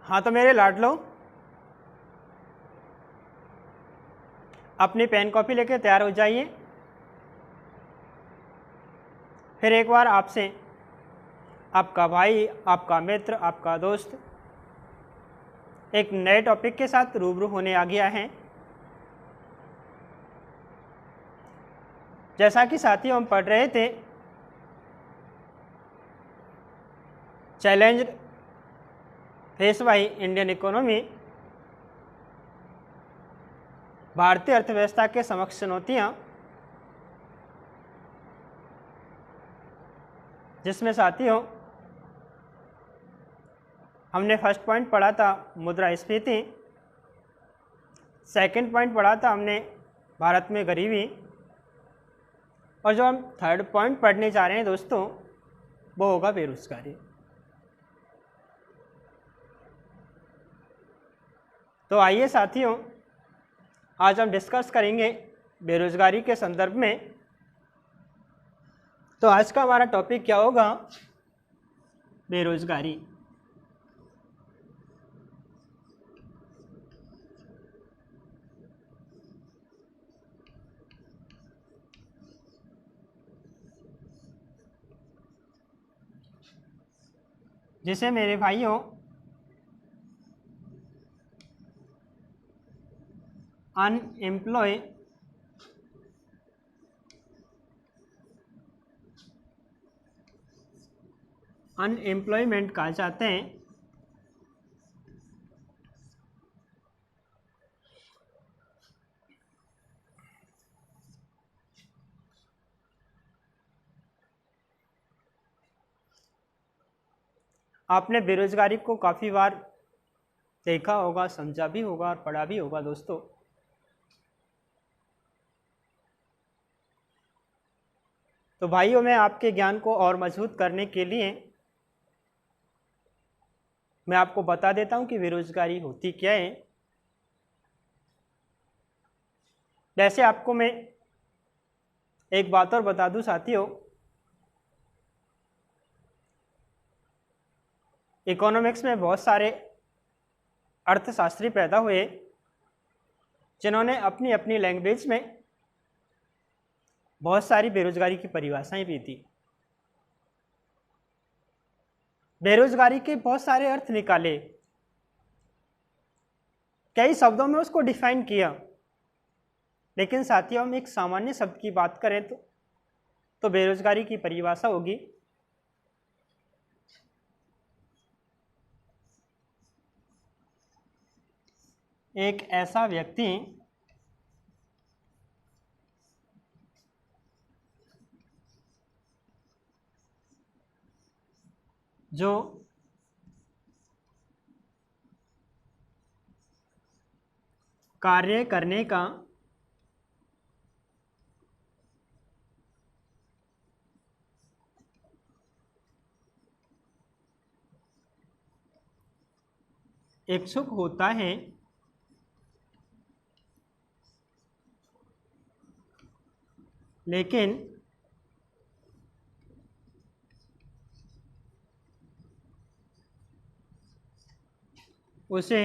हाँ तो मेरे लाडलो, अपनी पेन कॉपी लेके तैयार हो जाइए। फिर एक बार आपसे आपका भाई, आपका मित्र, आपका दोस्त एक नए टॉपिक के साथ रूबरू होने आ गया है। जैसा कि साथियों हम पढ़ रहे थे challenge face by Indian economy, भारतीय अर्थव्यवस्था के समक्ष चुनौतियां, जिसमें साथियों हमने फर्स्ट पॉइंट पढ़ा था मुद्रास्फीति, सेकंड पॉइंट पढ़ा था हमने भारत में गरीबी, और जो हम थर्ड पॉइंट पढ़ने जा रहे हैं दोस्तों वो होगा बेरोजगारी। तो आइए साथियों आज हम डिस्कस करेंगे बेरोजगारी के संदर्भ में। तो आज का हमारा टॉपिक क्या होगा? बेरोजगारी। जिसे मेरे भाइयों अनएम्प्लॉयमेंट कहा जाते हैं। आपने बेरोजगारी को काफ़ी बार देखा होगा, समझा भी होगा और पढ़ा भी होगा दोस्तों। तो भाइयों मैं आपके ज्ञान को और मजबूत करने के लिए मैं आपको बता देता हूं कि बेरोजगारी होती क्या है। वैसे आपको मैं एक बात और बता दूं साथियों, इकोनॉमिक्स में बहुत सारे अर्थशास्त्री पैदा हुए जिन्होंने अपनी अपनी लैंग्वेज में बहुत सारी बेरोजगारी की परिभाषाएं भी दी। बेरोजगारी के बहुत सारे अर्थ निकाले, कई शब्दों में उसको डिफाइन किया, लेकिन साथियों हम एक सामान्य शब्द की बात करें तो बेरोजगारी की परिभाषा होगी एक ऐसा व्यक्ति जो कार्य करने का इच्छुक होता है, लेकिन उसे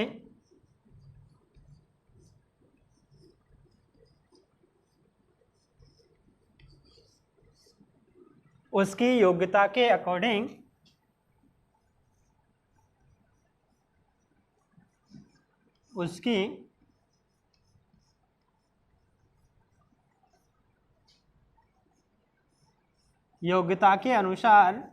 उसकी योग्यता के अकॉर्डिंग उसकी योग्यता के अनुसार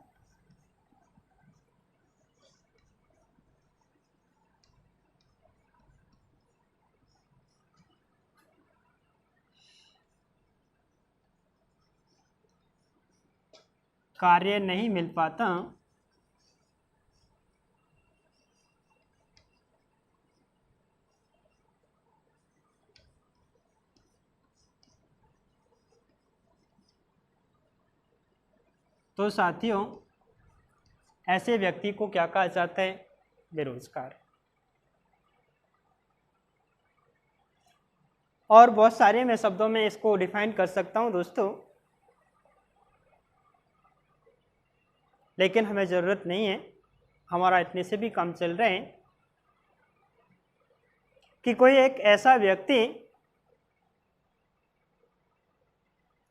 कार्य नहीं मिल पाता, तो साथियों ऐसे व्यक्ति को क्या कहा जाता है? बेरोजगार। और बहुत सारे मैं शब्दों में इसको डिफाइन कर सकता हूं दोस्तों, लेकिन हमें ज़रूरत नहीं है, हमारा इतने से भी काम चल रहे हैं। कि कोई एक ऐसा व्यक्ति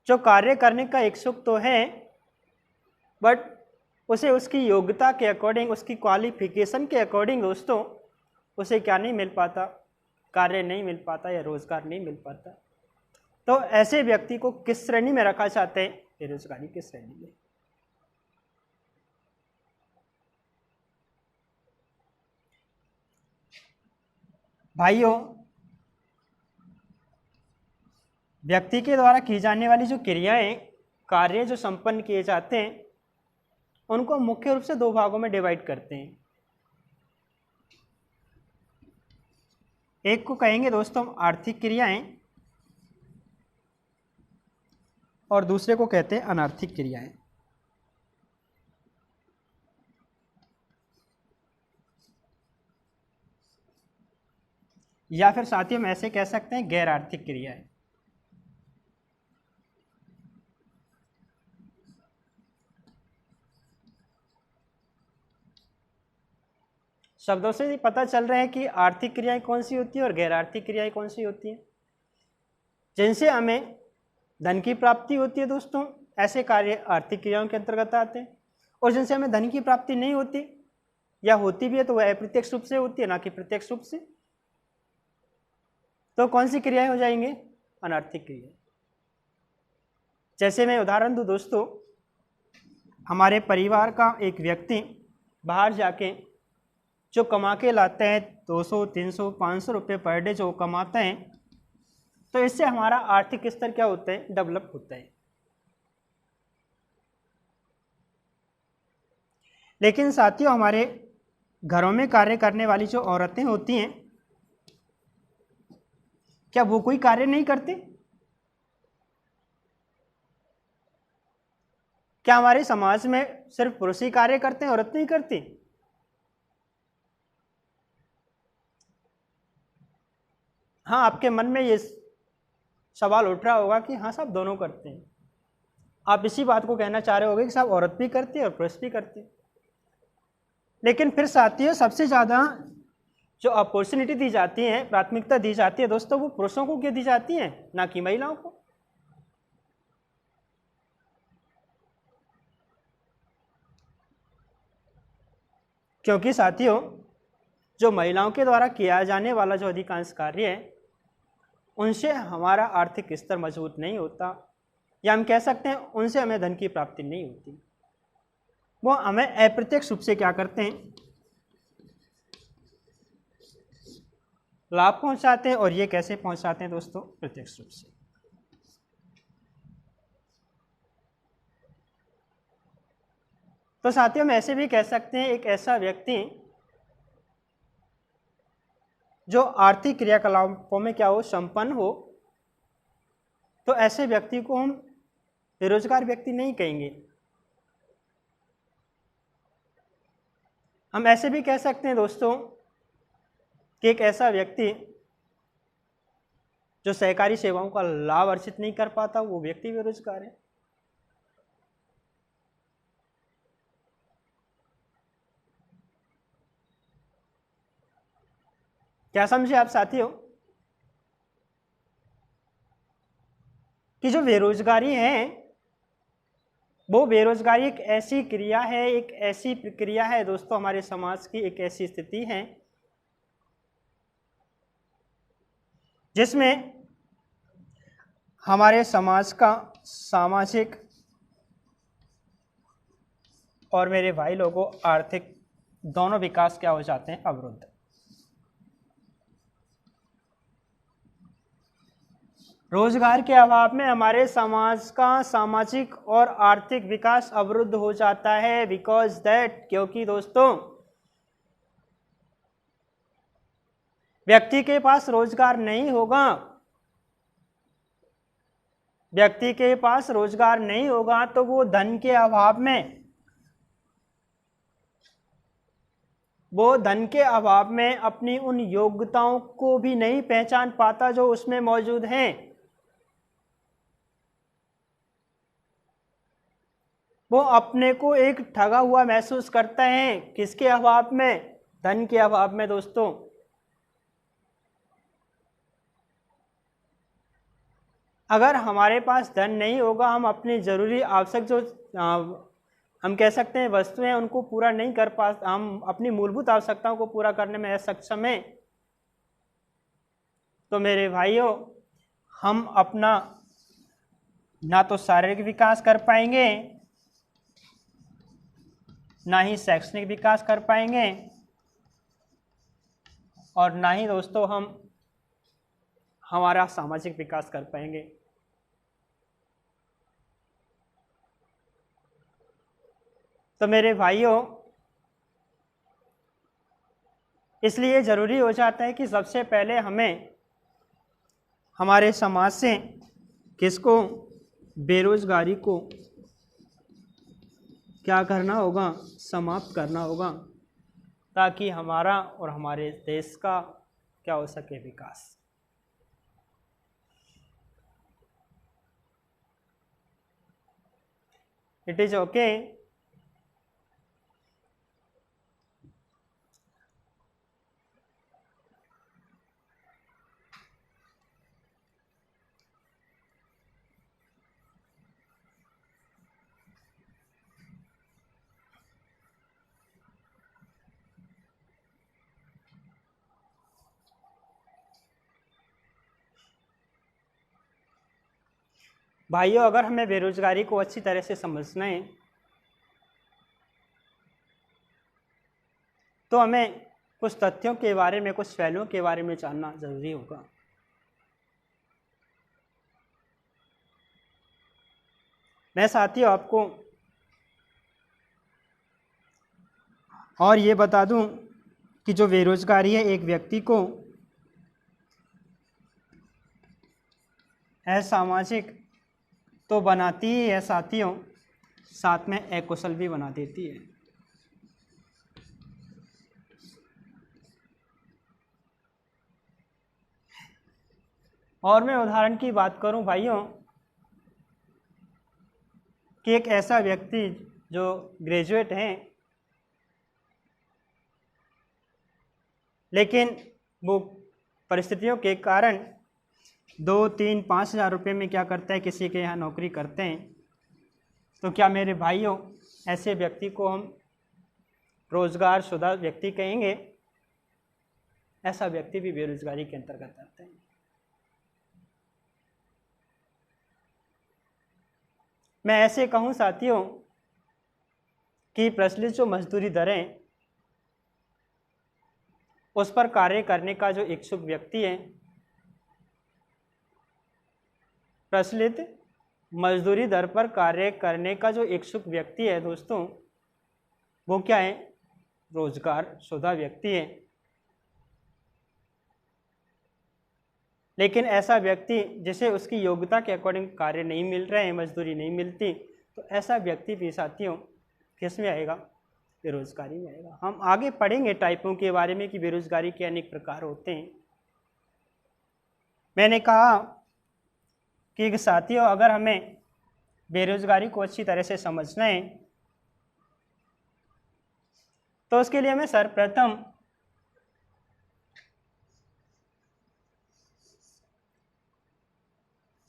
जो कार्य करने का इच्छुक तो है, बट उसे उसकी योग्यता के अकॉर्डिंग, उसकी क्वालिफिकेशन के अकॉर्डिंग दोस्तों उसे क्या नहीं मिल पाता, कार्य नहीं मिल पाता या रोजगार नहीं मिल पाता। तो ऐसे व्यक्ति को किस श्रेणी में रखा चाहते हैं? बेरोजगारी की श्रेणी में। भाइयों, व्यक्ति के द्वारा की जाने वाली जो क्रियाएं, कार्य जो संपन्न किए जाते हैं, उनको मुख्य रूप से दो भागों में डिवाइड करते हैं। एक को कहेंगे दोस्तों आर्थिक क्रियाएं और दूसरे को कहते हैं अनार्थिक क्रियाएं। या फिर साथियों हम ऐसे कह सकते हैं गैर आर्थिक क्रियाएं। शब्दों से पता चल रहा है कि आर्थिक क्रियाएं कौन सी होती है और गैर आर्थिक क्रियाएं कौन सी होती हैं। जिनसे हमें धन की प्राप्ति होती है दोस्तों, ऐसे कार्य आर्थिक क्रियाओं के अंतर्गत आते हैं। और जिनसे हमें धन की प्राप्ति नहीं होती या होती भी है तो वह अप्रत्यक्ष रूप से होती है, ना कि प्रत्यक्ष रूप से। तो कौन सी क्रियाएं हो जाएंगे? अनार्थिक क्रिया। जैसे मैं उदाहरण दूं दोस्तों, हमारे परिवार का एक व्यक्ति बाहर जाके जो कमा के लाते हैं 200, 300, 500 रुपये पर डे जो कमाते हैं, तो इससे हमारा आर्थिक स्तर क्या होता है? डेवलप होता है। लेकिन साथियों, हमारे घरों में कार्य करने वाली जो औरतें होती हैं, क्या वो कोई कार्य नहीं करती? क्या हमारे समाज में सिर्फ पुरुष ही कार्य करते हैं, औरत नहीं करती? हाँ, आपके मन में ये सवाल उठ रहा होगा कि हाँ साहब दोनों करते हैं। आप इसी बात को कहना चाह रहे होगे कि साहब औरत भी करती है और पुरुष भी करते हैं। लेकिन फिर साथियों, सबसे ज़्यादा जो अपॉर्चुनिटी दी जाती है, प्राथमिकता दी जाती है दोस्तों, वो पुरुषों को क्यों दी जाती है, ना कि महिलाओं को? क्योंकि साथियों, जो महिलाओं के द्वारा किया जाने वाला जो अधिकांश कार्य है, उनसे हमारा आर्थिक स्तर मजबूत नहीं होता, या हम कह सकते हैं उनसे हमें धन की प्राप्ति नहीं होती। वो हमें अप्रत्यक्ष रूप से क्या करते हैं? लाभ पहुंचाते हैं। और ये कैसे पहुंचाते हैं दोस्तों? प्रत्यक्ष रूप से। तो साथियों, हम ऐसे भी कह सकते हैं एक ऐसा व्यक्ति जो आर्थिक क्रियाकलापों में क्या हो? संपन्न हो, तो ऐसे व्यक्ति को हम बेरोजगार व्यक्ति नहीं कहेंगे। हम ऐसे भी कह सकते हैं दोस्तों कि एक ऐसा व्यक्ति जो सहकारी सेवाओं का लाभ अर्जित नहीं कर पाता, वो व्यक्ति बेरोजगार है। क्या समझे आप साथियों कि जो बेरोजगारी है, वो बेरोजगारी एक ऐसी क्रिया है, एक ऐसी प्रक्रिया है दोस्तों, हमारे समाज की एक ऐसी स्थिति है जिसमें हमारे समाज का सामाजिक और मेरे भाई लोगों आर्थिक दोनों विकास क्या हो जाते हैं? अवरुद्ध। रोजगार के अभाव में हमारे समाज का सामाजिक और आर्थिक विकास अवरुद्ध हो जाता है। बिकॉज दैट, क्योंकि दोस्तों व्यक्ति के पास रोजगार नहीं होगा, व्यक्ति के पास रोजगार नहीं होगा तो वो धन के अभाव में, वो धन के अभाव में अपनी उन योग्यताओं को भी नहीं पहचान पाता जो उसमें मौजूद हैं। वो अपने को एक ठगा हुआ महसूस करता है। किसके अभाव में? धन के अभाव में दोस्तों। अगर हमारे पास धन नहीं होगा, हम अपनी ज़रूरी आवश्यक जो हम कह सकते हैं वस्तुएं उनको पूरा नहीं कर पा, हम अपनी मूलभूत आवश्यकताओं को पूरा करने में असक्षम हैं, तो मेरे भाइयों हम अपना ना तो शारीरिक विकास कर पाएंगे, ना ही शैक्षणिक विकास कर पाएंगे, और ना ही दोस्तों हम हमारा सामाजिक विकास कर पाएंगे। तो मेरे भाइयों इसलिए ज़रूरी हो जाता है कि सबसे पहले हमें हमारे समाज से किसको, बेरोजगारी को क्या करना होगा, समाप्त करना होगा, ताकि हमारा और हमारे देश का क्या हो सके, विकास। It is okay. भाइयों अगर हमें बेरोजगारी को अच्छी तरह से समझना है तो हमें कुछ तथ्यों के बारे में, कुछ पहलुओं के बारे में जानना जरूरी होगा। मैं साथियों आपको और ये बता दूं कि जो बेरोजगारी है एक व्यक्ति को असामाजिक तो बनाती ही है साथियों, साथ में अकुशल भी बना देती है। और मैं उदाहरण की बात करूं भाइयों कि एक ऐसा व्यक्ति जो ग्रेजुएट हैं लेकिन वो परिस्थितियों के कारण 2-3-5 हज़ार रुपये में क्या करता है, किसी के यहाँ नौकरी करते हैं, तो क्या मेरे भाइयों ऐसे व्यक्ति को हम रोजगारशुदा व्यक्ति कहेंगे? ऐसा व्यक्ति भी बेरोजगारी के अंतर्गत आता है। मैं ऐसे कहूं साथियों कि प्रचलित जो मजदूरी दरें उस पर कार्य करने का जो इच्छुक व्यक्ति है, प्रचलित मजदूरी दर पर कार्य करने का जो इच्छुक व्यक्ति है दोस्तों, वो क्या है, रोजगारशुदा व्यक्ति है। लेकिन ऐसा व्यक्ति जिसे उसकी योग्यता के अकॉर्डिंग कार्य नहीं मिल रहे हैं, मजदूरी नहीं मिलती, तो ऐसा व्यक्ति भी साथियों किस में आएगा, बेरोजगारी में आएगा। हम आगे पढ़ेंगे टाइपों के बारे में कि बेरोजगारी के अनेक प्रकार होते हैं। मैंने कहा कि साथियों अगर हमें बेरोजगारी को अच्छी तरह से समझना है तो उसके लिए हमें सर्वप्रथम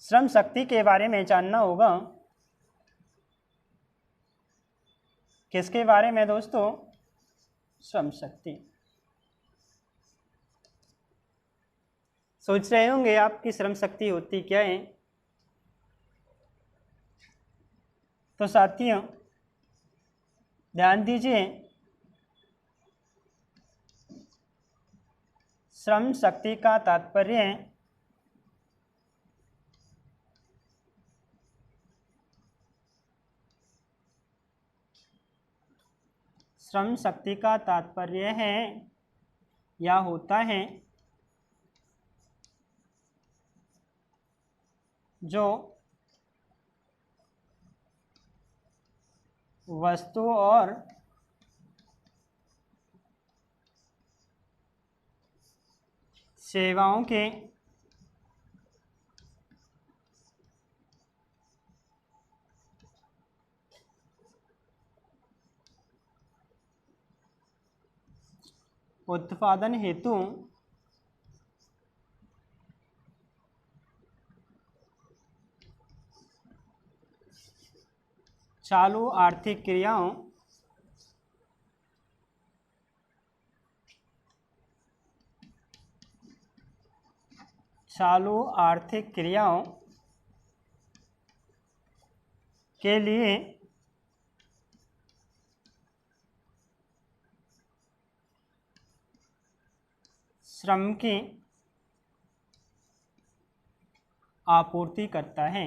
श्रम शक्ति के बारे में जानना होगा। किसके बारे में दोस्तों, श्रम शक्ति। सोच रहे होंगे आप कि श्रम शक्ति होती क्या है। तो साथियों ध्यान दीजिए, श्रम शक्ति का तात्पर्य है श्रम शक्ति का तात्पर्य है या होता है जो वस्तु और सेवाओं के उत्पादन हेतु चालू आर्थिक क्रियाओं के लिए श्रम की आपूर्ति करता है।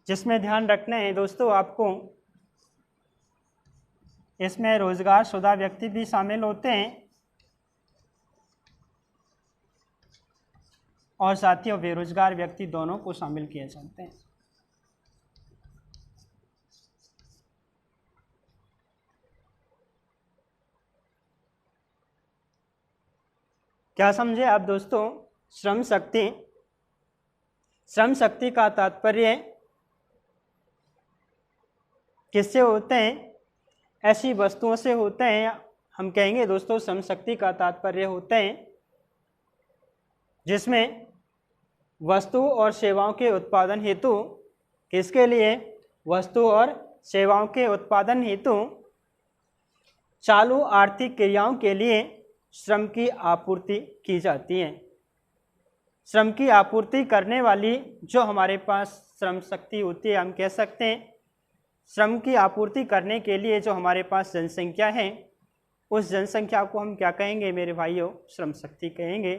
जिसमें ध्यान रखना है दोस्तों आपको, इसमें रोजगार शुदा व्यक्ति भी शामिल होते हैं और साथियों बेरोजगार व्यक्ति दोनों को शामिल किया जाते हैं। क्या समझे आप दोस्तों? श्रम शक्ति का तात्पर्य किससे होते हैं? ऐसी वस्तुओं से होते हैं। हम कहेंगे दोस्तों श्रम शक्ति का तात्पर्य होते हैं जिसमें वस्तु और सेवाओं के उत्पादन हेतु, किसके लिए? वस्तु और सेवाओं के उत्पादन हेतु चालू आर्थिक क्रियाओं के लिए श्रम की आपूर्ति की जाती है। श्रम की आपूर्ति करने वाली जो हमारे पास श्रम शक्ति होती है, हम कह सकते हैं श्रम की आपूर्ति करने के लिए जो हमारे पास जनसंख्या है, उस जनसंख्या को हम क्या कहेंगे मेरे भाइयों? श्रम शक्ति कहेंगे।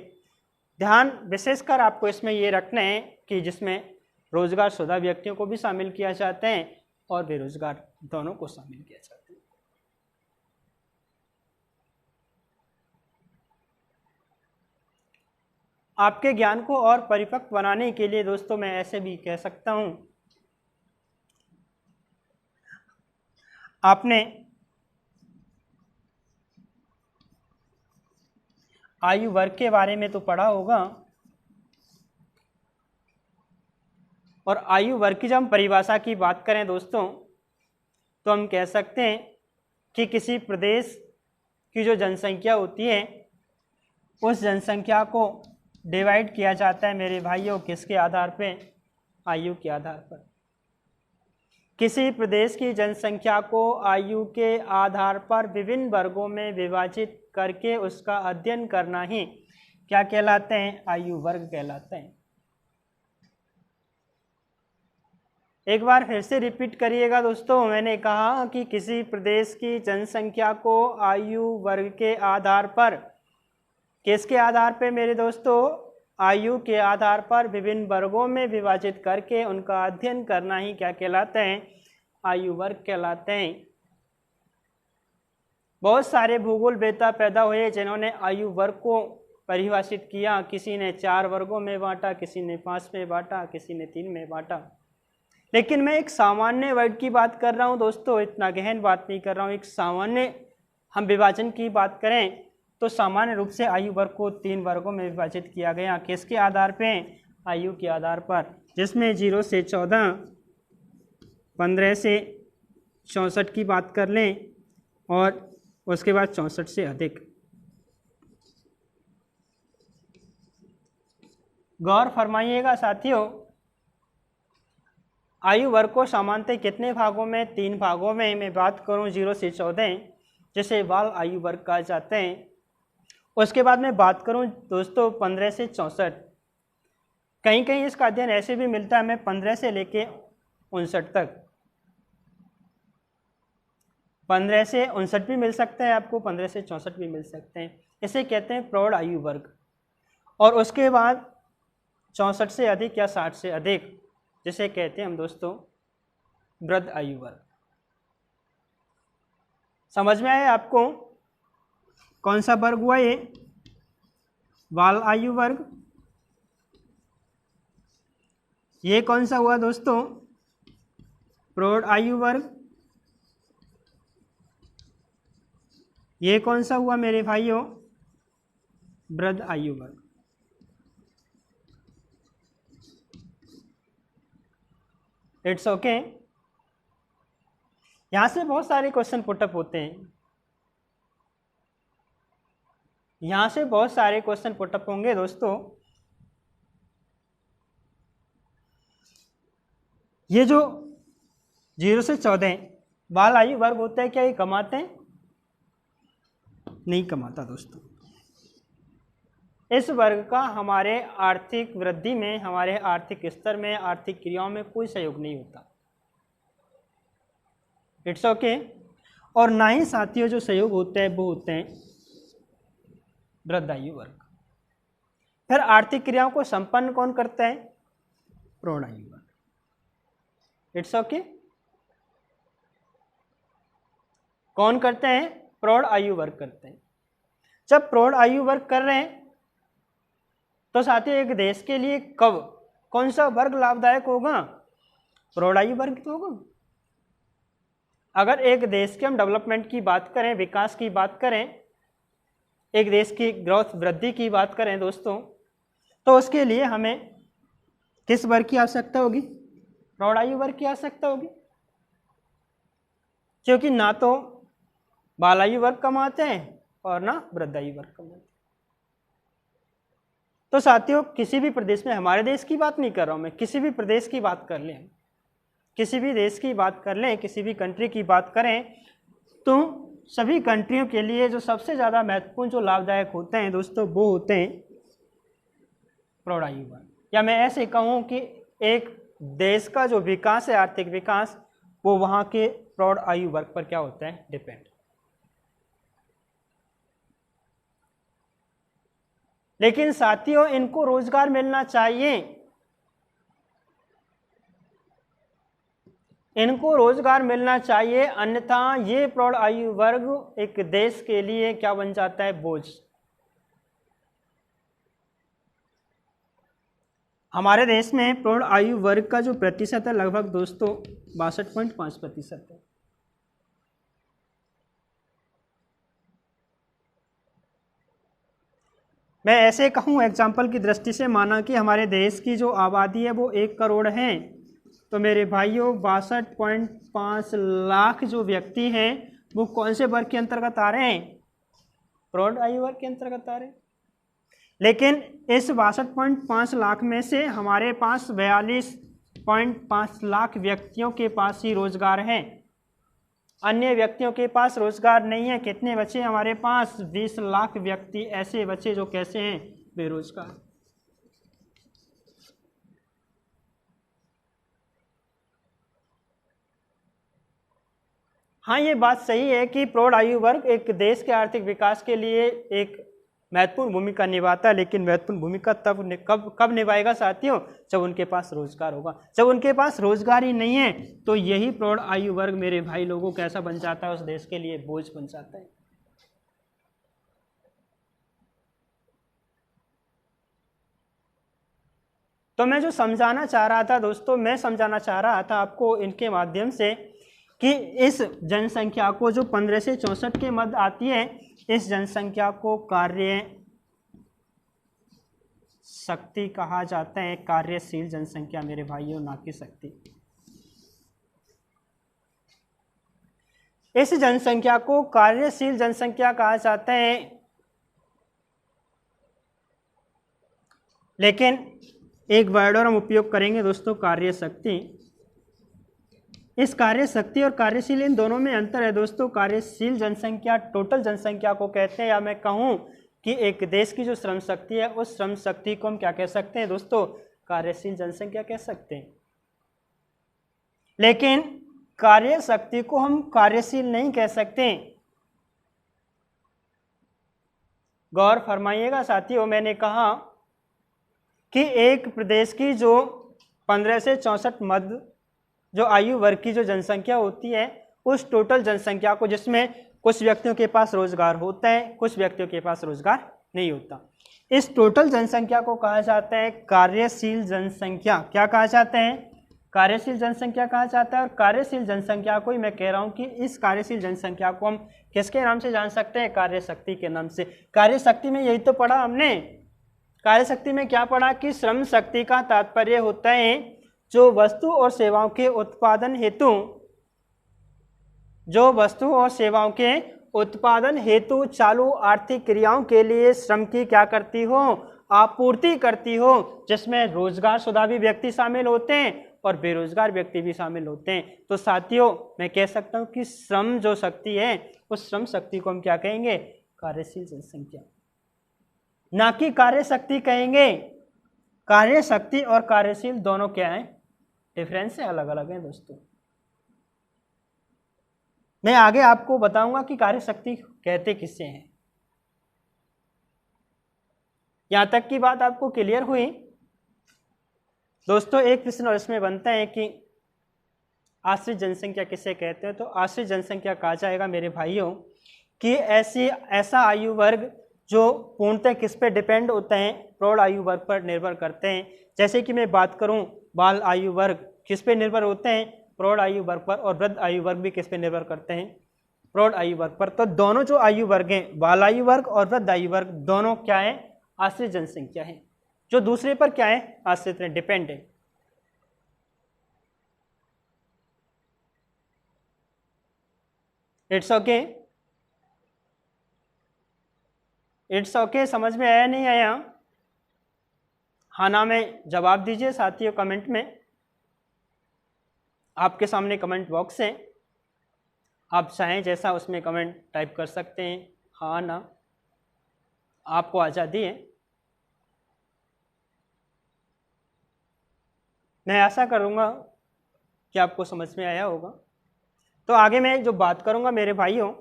ध्यान विशेषकर आपको इसमें ये रखना है कि जिसमें रोजगार शुदा व्यक्तियों को भी शामिल किया जाता है और बेरोजगार दोनों को शामिल किया जाता है। आपके ज्ञान को और परिपक्व बनाने के लिए दोस्तों मैं ऐसे भी कह सकता हूं, आपने आयु वर्ग के बारे में तो पढ़ा होगा, और आयु वर्ग की जब हम परिभाषा की बात करें दोस्तों तो हम कह सकते हैं कि किसी प्रदेश की जो जनसंख्या होती है उस जनसंख्या को डिवाइड किया जाता है मेरे भाइयों किसके आधार पे? आयु के आधार पर। किसी प्रदेश की जनसंख्या को आयु के आधार पर विभिन्न वर्गों में विभाजित करके उसका अध्ययन करना ही क्या कहलाते हैं? आयु वर्ग कहलाते हैं। एक बार फिर से रिपीट करिएगा दोस्तों, मैंने कहा कि किसी प्रदेश की जनसंख्या को आयु वर्ग के आधार पर, किसके आधार पर मेरे दोस्तों? आयु के आधार पर विभिन्न वर्गों में विभाजित करके उनका अध्ययन करना ही क्या कहलाते हैं? आयु वर्ग कहलाते हैं। बहुत सारे भूगोलवेत्ता पैदा हुए जिन्होंने आयु वर्ग को परिभाषित किया। किसी ने 4 वर्गों में बांटा, किसी ने 5 में बांटा, किसी ने 3 में बांटा। लेकिन मैं एक सामान्य वर्ग की बात कर रहा हूं दोस्तों, इतना गहन बात नहीं कर रहा हूं। एक सामान्य हम विभाजन की बात करें तो सामान्य रूप से आयु वर्ग को 3 वर्गों में विभाजित किया गया। किसके आधार पे? आयु के आधार पर, जिसमें 0 से 14, 15 से 64 की बात कर लें और उसके बाद 64 से अधिक। गौर फरमाइएगा साथियों, आयु वर्ग को सामान्यतः कितने भागों में? 3 भागों में मैं बात करूं 0 से 14 जिसे बाल आयु वर्ग कहा जाते हैं। उसके बाद मैं बात करूं दोस्तों 15 से 64। कहीं कहीं इसका अध्ययन ऐसे भी मिलता है हमें 15 से लेके 59 तक। 15 से 59 भी मिल सकता है आपको, 15 से 64 भी मिल सकते हैं। इसे कहते हैं प्रौढ़ आयु वर्ग। और उसके बाद 64 से अधिक या 60 से अधिक जिसे कहते हैं हम दोस्तों वृद्ध आयु वर्ग। समझ में आया आपको कौन सा वर्ग हुआ ये? बाल आयु वर्ग। ये कौन सा हुआ दोस्तों? प्रौढ़ आयु वर्ग। ये कौन सा हुआ मेरे भाइयों? वृद्ध आयु वर्ग। It's okay. यहां से बहुत सारे क्वेश्चन पुटअप होते हैं, यहां से बहुत सारे क्वेश्चन पुटअप होंगे दोस्तों। ये जो 0 से 14 बाल आयु वर्ग होता है, क्या ये कमाते हैं? नहीं कमाता दोस्तों। इस वर्ग का हमारे आर्थिक वृद्धि में, हमारे आर्थिक स्तर में, आर्थिक क्रियाओं में कोई सहयोग नहीं होता। It's okay. और ना ही साथियों जो सहयोग होते हैं वो होते हैं वृद्ध आयु वर्ग। फिर आर्थिक क्रियाओं को संपन्न कौन करता है? प्रौढ़ आयु वर्ग। It's okay. कौन करते हैं? प्रौढ़ आयु वर्ग करते हैं। जब प्रौढ़ आयु वर्ग कर रहे हैं तो साथियों एक देश के लिए कब कौन सा वर्ग लाभदायक होगा? प्रौढ़ आयु वर्ग तो होगा। अगर एक देश के हम डेवलपमेंट की बात करें, विकास की बात करें, एक देश की ग्रोथ वृद्धि की बात करें दोस्तों, तो उसके लिए हमें किस वर्ग की आवश्यकता होगी? प्रौढ़ आयु वर्ग की आवश्यकता होगी, क्योंकि ना तो बाल आयु वर्ग कमाते हैं और ना वृद्ध आयु वर्ग कमाते हैं। तो साथियों किसी भी प्रदेश में, हमारे देश की बात नहीं कर रहा हूं मैं, किसी भी प्रदेश की बात कर लें, किसी भी देश की बात कर लें, किसी भी कंट्री की बात करें, तो सभी कंट्रियों के लिए जो सबसे ज़्यादा महत्वपूर्ण जो लाभदायक होते हैं दोस्तों वो होते हैं प्रौढ़ आयु वर्ग। या मैं ऐसे कहूँ कि एक देश का जो विकास है, आर्थिक विकास, वो वहाँ के प्रौढ़ आयु वर्ग पर क्या होता है? डिपेंड। लेकिन साथियों इनको रोजगार मिलना चाहिए, इनको रोजगार मिलना चाहिए, अन्यथा ये प्रौढ़ आयु वर्ग एक देश के लिए क्या बन जाता है? बोझ। हमारे देश में प्रौढ़ आयु वर्ग का जो प्रतिशत है लगभग दोस्तों 62.5% है। मैं ऐसे कहूँ एग्जाम्पल की दृष्टि से, माना कि हमारे देश की जो आबादी है वो 1 करोड़ है, तो मेरे भाइयों 62.5 लाख जो व्यक्ति हैं वो कौन से वर्ग के अंतर्गत आ रहे हैं? प्रौढ़ आयु वर्ग के अंतर्गत आ रहे हैं। लेकिन इस 62.5 लाख में से हमारे पास 42.5 लाख व्यक्तियों के पास ही रोजगार है, अन्य व्यक्तियों के पास रोजगार नहीं है। कितने बचे हमारे पास? 20 लाख व्यक्ति ऐसे बचे जो कैसे हैं? बेरोजगार। हाँ, ये बात सही है कि प्रौढ़ आयु वर्ग एक देश के आर्थिक विकास के लिए एक महत्वपूर्ण भूमिका निभाता है, लेकिन महत्वपूर्ण भूमिका कब निभाएगा साथियों? जब उनके पास रोजगार होगा। जब उनके पास रोजगार ही नहीं है तो यही प्रौढ़ आयु वर्ग मेरे भाई लोगों कैसा बन जाता है? उस देश के लिए बोझ बन जाता है। तो मैं जो समझाना चाह रहा था दोस्तों, मैं समझाना चाह रहा था आपको इनके माध्यम से कि इस जनसंख्या को जो 15 से 64 के मध्य आती है, इस जनसंख्या को कार्य शक्ति कहा जाता है। कार्यशील जनसंख्या मेरे भाइयों, ना कि शक्ति। इस जनसंख्या को कार्यशील जनसंख्या कहा जाता है। लेकिन एक वर्ड और हम उपयोग करेंगे दोस्तों, कार्यशक्ति। इस कार्यशक्ति और कार्यशील इन दोनों में अंतर है दोस्तों। कार्यशील जनसंख्या टोटल जनसंख्या को कहते हैं, या मैं कहूं कि एक देश की जो श्रम शक्ति है उस श्रम शक्ति को हम क्या कह सकते हैं दोस्तों? कार्यशील जनसंख्या कह सकते हैं। लेकिन कार्य शक्ति को हम कार्यशील नहीं कह सकते। गौर फरमाइएगा साथियों, मैंने कहा कि एक प्रदेश की जो 15 से 64 मध्य जो आयु वर्ग की जो जनसंख्या होती है, उस टोटल जनसंख्या को, जिसमें कुछ व्यक्तियों के पास रोजगार होता है, कुछ व्यक्तियों के पास रोजगार नहीं होता, इस टोटल जनसंख्या को कहा जाता है कार्यशील जनसंख्या। क्या कहा जाता है? कार्यशील जनसंख्या कहा जाता है। और कार्यशील जनसंख्या को ही मैं कह रहा हूं कि इस कार्यशील जनसंख्या को हम किसके नाम से जान सकते हैं? कार्यशक्ति के नाम से। कार्यशक्ति में यही तो पढ़ा हमने। कार्यशक्ति में क्या पढ़ा कि श्रम शक्ति का तात्पर्य होता है जो वस्तु और सेवाओं के उत्पादन हेतु जो वस्तु और सेवाओं के उत्पादन हेतु चालू आर्थिक क्रियाओं के लिए श्रम की क्या करती हो, आपूर्ति करती हो, जिसमें रोजगारशुदा भी व्यक्ति शामिल होते हैं और बेरोजगार व्यक्ति भी शामिल होते हैं। तो साथियों मैं कह सकता हूं कि श्रम जो शक्ति है उस श्रम शक्ति को हम क्या कहेंगे, कार्यशील जनसंख्या, ना कि कार्य शक्ति कहेंगे। कार्य शक्ति और कार्यशील दोनों क्या है, डिफरेंस है, अलग अलग है दोस्तों। मैं आगे आपको बताऊंगा कि कार्य शक्ति कहते किससे हैं। यहां तक की बात आपको क्लियर हुई दोस्तों। एक प्रश्न और इसमें बनता है कि आश्रित जनसंख्या किसे कहते हैं। तो आश्रित जनसंख्या कहा जाएगा मेरे भाइयों कि ऐसा आयु वर्ग जो पूर्णतः किस पे डिपेंड होते हैं, प्रौढ़ आयु वर्ग पर निर्भर करते हैं। जैसे कि मैं बात करूं बाल आयु वर्ग किस पे निर्भर होते हैं, प्रौढ़ आयु वर्ग पर, और वृद्ध आयु वर्ग भी किस पे निर्भर करते हैं, प्रौढ़ आयु वर्ग पर। तो दोनों जो आयु वर्ग हैं, बाल आयु वर्ग और वृद्ध आयु वर्ग, दोनों क्या है, आश्रित जनसंख्या है, जो दूसरे पर क्या है, आश्रित है, डिपेंड है। इट्स ओके, इट्स ओके, समझ में आया नहीं आया, हाँ ना में जवाब दीजिए साथियों कमेंट में। आपके सामने कमेंट बॉक्स है, आप चाहें जैसा उसमें कमेंट टाइप कर सकते हैं, हाँ ना, आपको आज़ादी है। मैं आशा करूँगा कि आपको समझ में आया होगा। तो आगे मैं जो बात करूँगा मेरे भाइयों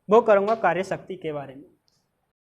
वो करूँगा कार्य शक्ति के बारे में।